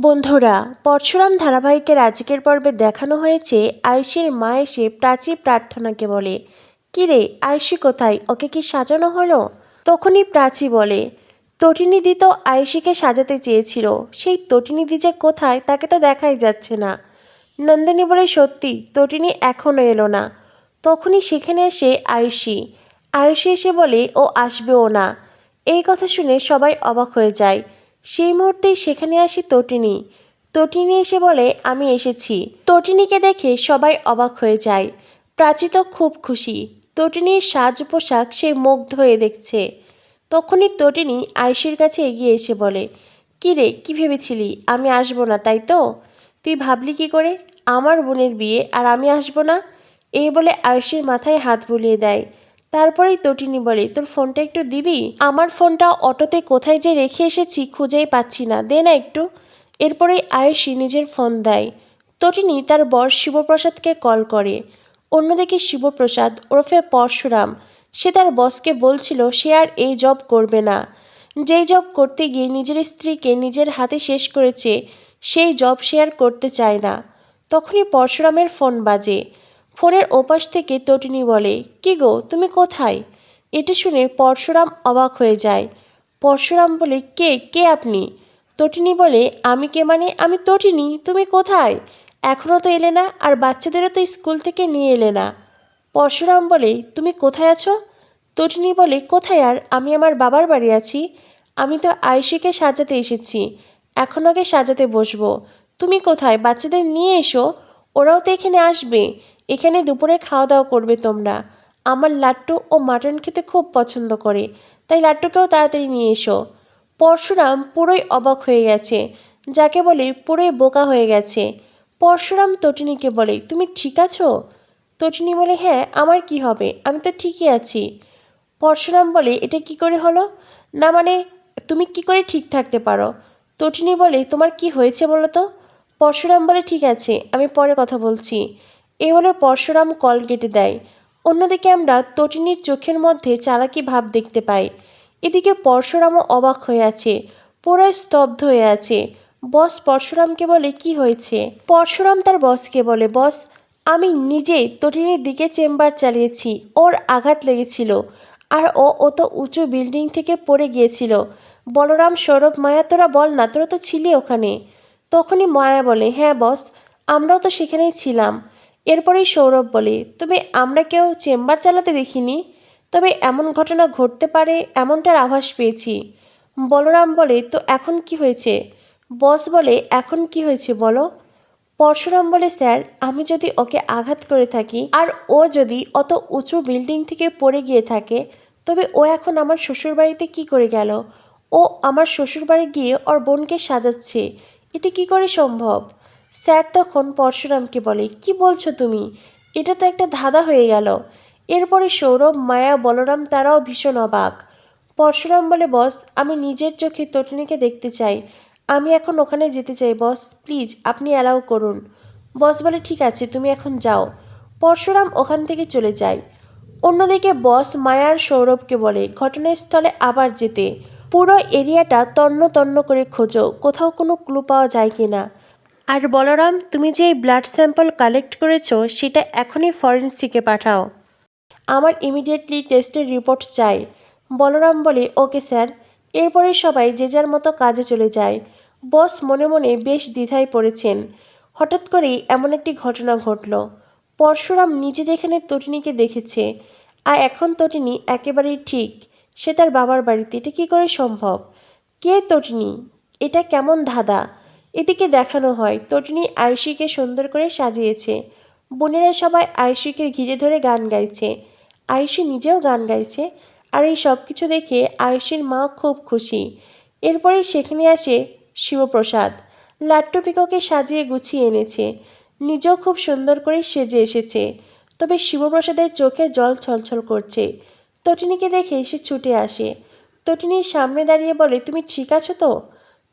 বন্ধুরা, পরশুরাম ধারাবাহিকের আজকের পর্বে দেখানো হয়েছে আয়ুষীর মা এসে প্রাচী প্রার্থনাকে বলে, কিরে আয়ুষী কোথায়, ওকে কি সাজানো হলো? তখনই প্রাচী বলে, তটিনীদি তো আয়ুষীকে সাজাতে চেয়েছিল, সেই তটিনীদি যে কোথায় তাকে তো দেখাই যাচ্ছে না। নন্দিনী বলে, সত্যি তটিনী এখনও এলো না। তখনই সেখানে এসে আয়ুষী আয়ুষী এসে বলে ও আসবেও না। এই কথা শুনে সবাই অবাক হয়ে যায়। সেই মুহূর্তেই সেখানে আসে তটিনী। তটিনী এসে বলে, আমি এসেছি। তটিনীকে দেখে সবাই অবাক হয়ে যায়। প্রাচী তো খুব খুশি। তটিনীর সাজ পোশাক সে মুগ্ধ হয়ে দেখছে। তখনই তটিনী আয়ুষীর কাছে এগিয়ে এসে বলে, কী রে, কী ভেবেছিলি আমি আসবো না তাই তো? তুই ভাবলি কি করে আমার বোনের বিয়ে আর আমি আসবো না? এই বলে আয়ুষীর মাথায় হাত বুলিয়ে দেয়। তারপরেই তটিনী বলে, তোর ফোনটা একটু দিবি? আমার ফোনটা অটোতে কোথায় যে রেখে এসেছি খুঁজেই পাচ্ছি না, দে না একটু। এরপরেই আয়ুষী নিজের ফোন দেয়। তটিনী তার বর শিবপ্রসাদকে কল করে। অন্যদিকে শিবপ্রসাদ ওরফে পরশুরাম, সে তার বসকে বলছিল সে আর এই জব করবে না। যেই জব করতে গিয়ে নিজের স্ত্রীকে নিজের হাতে শেষ করেছে, সেই জব সে আর করতে চায় না। তখনই পরশুরামের ফোন বাজে। ফোনের ওপাশ থেকে তটিনী বলে, কি গো, তুমি কোথায়? এটা শুনে পরশুরাম অবাক হয়ে যায়। পরশুরাম বলে, কে কে আপনি? তটিনী বলে, আমি কে মানে আমি তটিনী, তুমি কোথায়? এখনও তো এলে না, আর বাচ্চাদেরও তো স্কুল থেকে নিয়ে এলে না। পরশুরাম বলে, তুমি কোথায় আছো? তটিনী বলে, কোথায় আর, আমি আমার বাবার বাড়ি আছি। আমি তো আয়ুষীকে সাজাতে এসেছি, এখন ওকে সাজাতে বসবো। তুমি কোথায়? বাচ্চাদের নিয়ে এসো, ওরাও তো এখানে আসবে। এখানে দুপুরে খাওয়া দাওয়া করবে তোমরা। আমার লাট্টু ও মাটন খেতে খুব পছন্দ করে, তাই লাট্টুকেও তাড়াতাড়ি নিয়ে এসো। পরশুরাম পুরোই অবাক হয়ে গেছে, যাকে বলে পুরোই বোকা হয়ে গেছে। পরশুরাম তটিনীকে বলে, তুমি ঠিক আছো? তটিনী বলে, হ্যাঁ, আমার কি হবে, আমি তো ঠিকই আছি। পরশুরাম বলে, এটা কি করে হলো? না মানে, তুমি কি করে ঠিক থাকতে পারো? তটিনী বলে, তোমার কি হয়েছে বলো তো? পরশুরাম বলে, ঠিক আছে, আমি পরে কথা বলছি। এই বলে পরশুরাম কল কেটে দেয়। অন্যদিকে আমরা তটিনীর চোখের মধ্যে চালাকি ভাব দেখতে পাই। এদিকে পরশুরামও অবাক হয়ে আছে, পুরো স্তব্ধ হয়ে আছে। বস পরশুরামকে বলে, কি হয়েছে? পরশুরাম তার বসকে বলে, বস, আমি নিজে তটিনীর দিকে চেম্বার চালিয়েছি, ওর আঘাত লেগেছিল, আর ও তো উঁচু বিল্ডিং থেকে পড়ে গিয়েছিল। বলরাম, সৌরভ, মায়া, তোরা বল না, তোরা তো ছিলি ওখানে। তখনই মায়া বলে, হ্যাঁ বস, আমরাও তো সেখানেই ছিলাম। এরপরেই সৌরভ বলে, তবে আমরা কেউ চেম্বার চালাতে দেখিনি, তবে এমন ঘটনা ঘটতে পারে এমনটার আভাস পেয়েছি। বলরাম বলে, তো এখন কি হয়েছে? বস বলে, এখন কি হয়েছে বলো? পরশুরাম বলে, স্যার, আমি যদি ওকে আঘাত করে থাকি আর ও যদি অত উঁচু বিল্ডিং থেকে পড়ে গিয়ে থাকে, তবে ও এখন আমার শ্বশুরবাড়িতে কি করে গেল? ও আমার শ্বশুরবাড়ি গিয়ে ওর বোনকে সাজাচ্ছে, এটা কি করে সম্ভব? স্যার তখন পরশুরামকে বলে, কি বলছো তুমি? এটা তো একটা ধাঁধা হয়ে গেল। এরপরে সৌরভ, মায়া, বলরাম তারাও ভীষণ অবাক। পরশুরাম বলে, বস, আমি নিজের চোখে তটিনীকে দেখতে চাই, আমি এখন ওখানে যেতে চাই বস, প্লিজ আপনি অ্যালাউ করুন। বস বলে, ঠিক আছে, তুমি এখন যাও। পরশুরাম ওখান থেকে চলে যায়। অন্যদিকে বস মায়ার সৌরভকে বলে ঘটনাস্থলে আবার যেতে। পুরো এরিয়াটা তন্ন তন্ন করে খোঁজো, কোথাও কোনো ক্লু পাওয়া যায় কি না। আর বলরাম, তুমি যে এই ব্লাড স্যাম্পল কালেক্ট করেছো সেটা এখনই ফরেন্সিকে পাঠাও, আমার ইমিডিয়েটলি টেস্টের রিপোর্ট চাই। বলরাম বলে, ওকে স্যার। এরপরে সবাই যে যার মতো কাজে চলে যায়। বস মনে মনে বেশ দ্বিধায় পড়েছেন। হঠাৎ করেই এমন একটি ঘটনা ঘটল। পরশুরাম নিজে যেখানে তটিনীকে দেখেছে, আর এখন তটিনী একেবারেই ঠিক, সে তার বাবার বাড়িতে, এটা কী করে সম্ভব? কে তটিনী? এটা কেমন ধাঁধা? এদিকে দেখানো হয় তটিনী আয়ুষীকে সুন্দর করে সাজিয়েছে। বোনেরা সবাই আয়ুষীকে ঘিরে ধরে গান গাইছে। আয়ুষী নিজেও গান গাইছে। আর এই সব কিছু দেখে আয়ুষীর মা খুব খুশি। এরপরেই সেখানে আসে শিবপ্রসাদ। লাট্টু পিকোকে সাজিয়ে গুছিয়ে এনেছে, নিজেও খুব সুন্দর করে সেজে এসেছে। তবে শিবপ্রসাদের চোখে জল ছলছল করছে। তটিনীকে দেখে সে ছুটে আসে। তটিনীর সামনে দাঁড়িয়ে বলে, তুমি ঠিক আছো তো?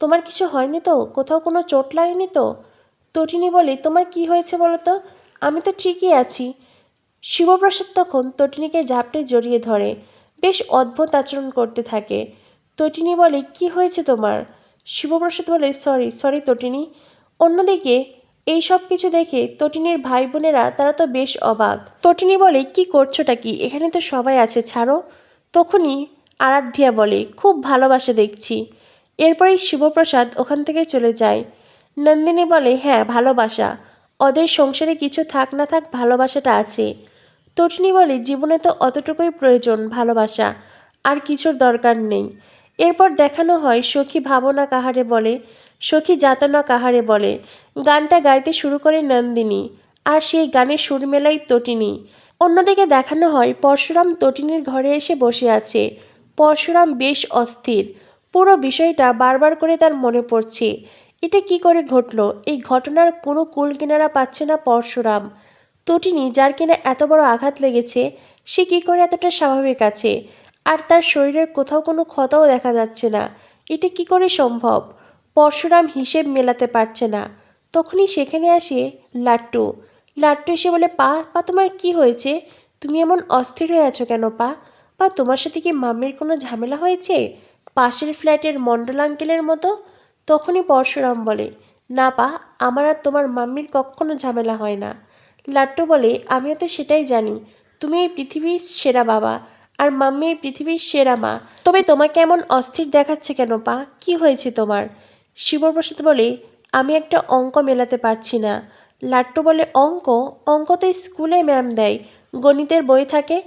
তোমার কিছু হয়নি তো? কোথাও কোনো চোট লাগেনি তো? তটিনী বলে, তোমার কি হয়েছে বলো তো? আমি তো ঠিকই আছি। শিবপ্রসাদ তখন তটিনীকে ঝাপটে জড়িয়ে ধরে, বেশ অদ্ভুত আচরণ করতে থাকে। তটিনী বলে, কি হয়েছে তোমার? শিবপ্রসাদ বলে, সরি সরি তটিনী। অন্যদিকে এই সব কিছু দেখে তটিনীর ভাই বোনেরা তারা তো বেশ অবাক। তটিনী বলে, কি করছোটা কি, এখানে তো সবাই আছে, ছাড়ো। তখনই আরাধ্যা বলে, খুব ভালোবাসা দেখছি। এরপরেই শিবপ্রসাদ ওখান থেকে চলে যায়। নন্দিনী বলে, হ্যাঁ ভালোবাসা, ওদের সংসারে কিছু থাক না থাক ভালোবাসাটা আছে। তটিনী বলে, জীবনে তো অতটুকুই প্রয়োজন ভালোবাসা, আর কিছুর দরকার নেই। এরপর দেখানো হয় সখী ভাবনা কাহারে বলে, সখী যাতনা কাহারে বলে। গানটা গাইতে শুরু করে নন্দিনী, আর সেই গানের সুর মেলাই তটিনী। অন্যদিকে দেখানো হয় পরশুরাম তটিনীর ঘরে এসে বসে আছে। পরশুরাম বেশ অস্থির। পুরো বিষয়টা বারবার করে তার মনে পড়ছে। এটা কি করে ঘটলো? এই ঘটনার কোনো কুল কিনারা পাচ্ছে না পরশুরাম। তটিনী, যার কিনা এত বড় আঘাত লেগেছে, সে কি করে এতটা স্বাভাবিক আছে? আর তার শরীরের কোথাও কোনো ক্ষতও দেখা যাচ্ছে না। এটা কি করে সম্ভব? পরশুরাম হিসেব মেলাতে পারছে না। তখনই সেখানে আসে লাট্টু। লাট্টু এসে বলে, পা পা তোমার কি হয়েছে? তুমি এমন অস্থির হয়ে আছো কেন পা? পা তোমার সাথে কি মাম্মির কোনো ঝামেলা হয়েছে, পাশের ফ্ল্যাটের মণ্ডল আঙ্কেলের মতো? তখনই পরশুরাম বলে, না পা, আমার আর তোমার মাম্মির কখনো ঝামেলা হয় না। লাট্টু বলে, আমিও তো সেটাই জানি, তুমি এই পৃথিবীর সেরা বাবা, আর মাম্মি এই পৃথিবীর সেরা মা। তবে তোমাকে এমন অস্থির দেখাচ্ছে কেন পা? কি হয়েছে তোমার? শিবপ্রসাদ বলে, আমি একটা অঙ্ক মেলাতে পারছি না। লাট্টু বলে, অঙ্ক? অঙ্ক তো স্কুলে ম্যাম দেয়, গণিতের বই থাকে।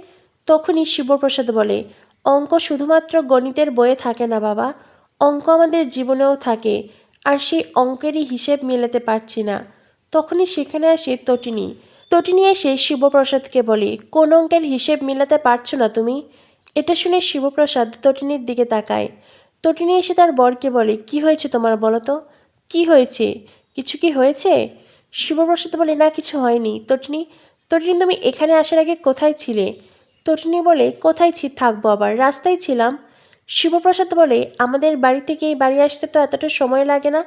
তখনই শিবপ্রসাদ বলে, অঙ্ক শুধুমাত্র গণিতের বইয়ে থাকে না বাবা, অঙ্ক আমাদের জীবনেও থাকে, আর সেই অঙ্কেরই হিসেব মেলাতে পারছি না। তখনই সেখানে আসে তটিনী। তটিনী এসে শিবপ্রসাদকে বলে, কোন অঙ্কের হিসেব মেলাতে পারছো না তুমি? এটা শুনে শিবপ্রসাদ তটিনীর দিকে তাকায়। তটিনী এসে তার বরকে বলে, কি হয়েছে তোমার বলো তো? কি হয়েছে? কিছু কি হয়েছে? শিবপ্রসাদ বলে, না কিছু হয়নি। তটিনী, তটিনী তুমি এখানে আসার আগে কোথায় ছিলে? তটিনী বলে, কোথায় থাকবো আবার, রাস্তায় ছিলাম। শিবপ্রসাদ বলে, আমাদের বাড়ি থেকে এই বাড়ি আসতে তো এতটা সময় লাগে না,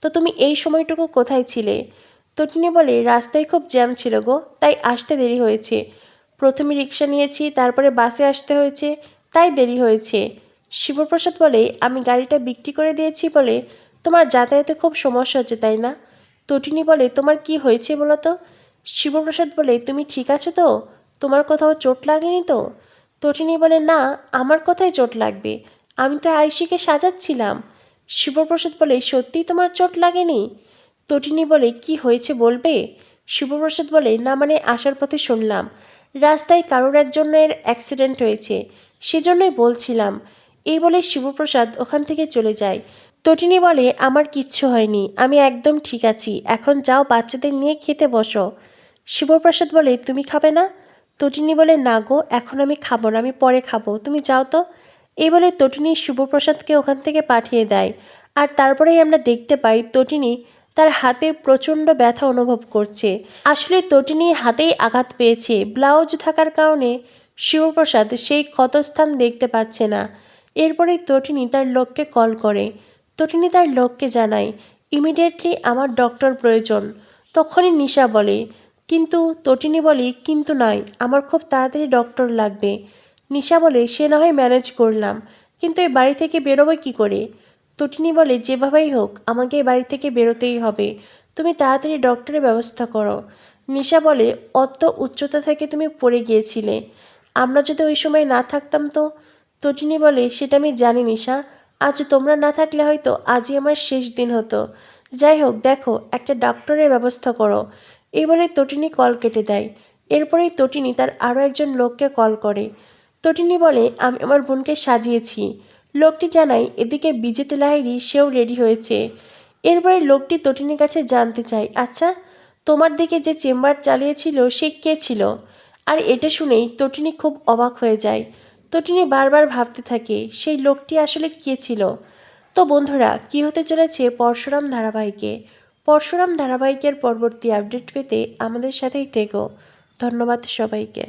তো তুমি এই সময়টুকু কোথায় ছিলে? তটিনী বলে, রাস্তায় খুব জ্যাম ছিল গো, তাই আসতে দেরি হয়েছে। প্রথমে রিক্সা নিয়েছি, তারপরে বাসে আসতে হয়েছে, তাই দেরি হয়েছে। শিবপ্রসাদ বলে, আমি গাড়িটা বিক্রি করে দিয়েছি বলে তোমার যাতায়াতে খুব সমস্যা হচ্ছে তাই না? তটিনী বলে, তোমার কি হয়েছে বলো তো? শিবপ্রসাদ বলে, তুমি ঠিক আছো তো? তোমার কোথাও চোট লাগেনি তো? তটিনী বলে, না, আমার কোথায় চোট লাগবে, আমি তো আয়ুষীকে সাজাচ্ছিলাম। শিবপ্রসাদ বলে, সত্যিই তোমার চোট লাগেনি? তটিনী বলে, কি হয়েছে বলবে? শিবপ্রসাদ বলে, না মানে আসার পথে শুনলাম রাস্তায় কারোর একজনের অ্যাক্সিডেন্ট হয়েছে, সেজন্যই বলছিলাম। এই বলে শিবপ্রসাদ ওখান থেকে চলে যায়। তটিনী বলে, আমার কিচ্ছু হয়নি, আমি একদম ঠিক আছি, এখন যাও বাচ্চাদের নিয়ে খেতে বসো। শিবপ্রসাদ বলে, তুমি খাবে না? তটিনী বলে, না গো, এখন আমি খাবো না, আমি পরে খাবো, তুমি যাও তো। এই বলে তটিনী শিবপ্রসাদকে ওখান থেকে পাঠিয়ে দেয়। আর তারপরেই আমরা দেখতে পাই তটিনী তার হাতে প্রচণ্ড ব্যথা অনুভব করছে। আসলে তটিনী হাতেই আঘাত পেয়েছে, ব্লাউজ থাকার কারণে শিবপ্রসাদ সেই ক্ষতস্থান দেখতে পাচ্ছে না। এরপরেই তটিনী তার লোককে কল করে। তটিনী তার লোককে জানায়, ইমিডিয়েটলি আমার ডক্টর প্রয়োজন। তখনই নিশা বলে, কিন্তু তটিনী বলে, কিন্তু নয়, আমার খুব তাড়াতাড়ি ডক্টর লাগবে। নিশা বলে, সে না হয় ম্যানেজ করলাম, কিন্তু এই বাড়ি থেকে বেরোবে কি করে? তটিনী বলে, যেভাবেই হোক আমাকে এই বাড়ি থেকে বেরোতেই হবে, তুমি তাড়াতাড়ি ডক্টরের ব্যবস্থা করো। নিশা বলে, অত উচ্চতা থেকে তুমি পড়ে গিয়েছিলে, আমরা যদি ওই সময় না থাকতাম তো? তটিনী বলে, সেটা আমি জানি নিশা, আজ তোমরা না থাকলে হয়তো আজই আমার শেষ দিন হতো। যাই হোক, দেখো একটা ডক্টরের ব্যবস্থা করো। এই বলে তটিনী কল কেটে দেয়। এরপরেই তটিনী তার আরও একজন লোককে কল করে। তটিনী বলে, আমি আমার বোনকে সাজিয়েছি। লোকটি জানায়, এদিকে বিজেতে লাহিড়ী সেও রেডি হয়েছে। এরপরে লোকটি তটিনীর কাছে জানতে চায়, আচ্ছা, তোমার দিকে যে চেম্বার চালিয়েছিল সে কে ছিল? আর এটা শুনেই তটিনী খুব অবাক হয়ে যায়। তটিনী বারবার ভাবতে থাকে সেই লোকটি আসলে কে ছিল। তো বন্ধুরা, কি হতে চলেছে পরশুরাম ধারাবাহিকে? পরশুরাম ধারাবাহিকের পরবর্তী আপডেট পেতে আমাদের সাথেই থেকো। ধন্যবাদ সবাইকে।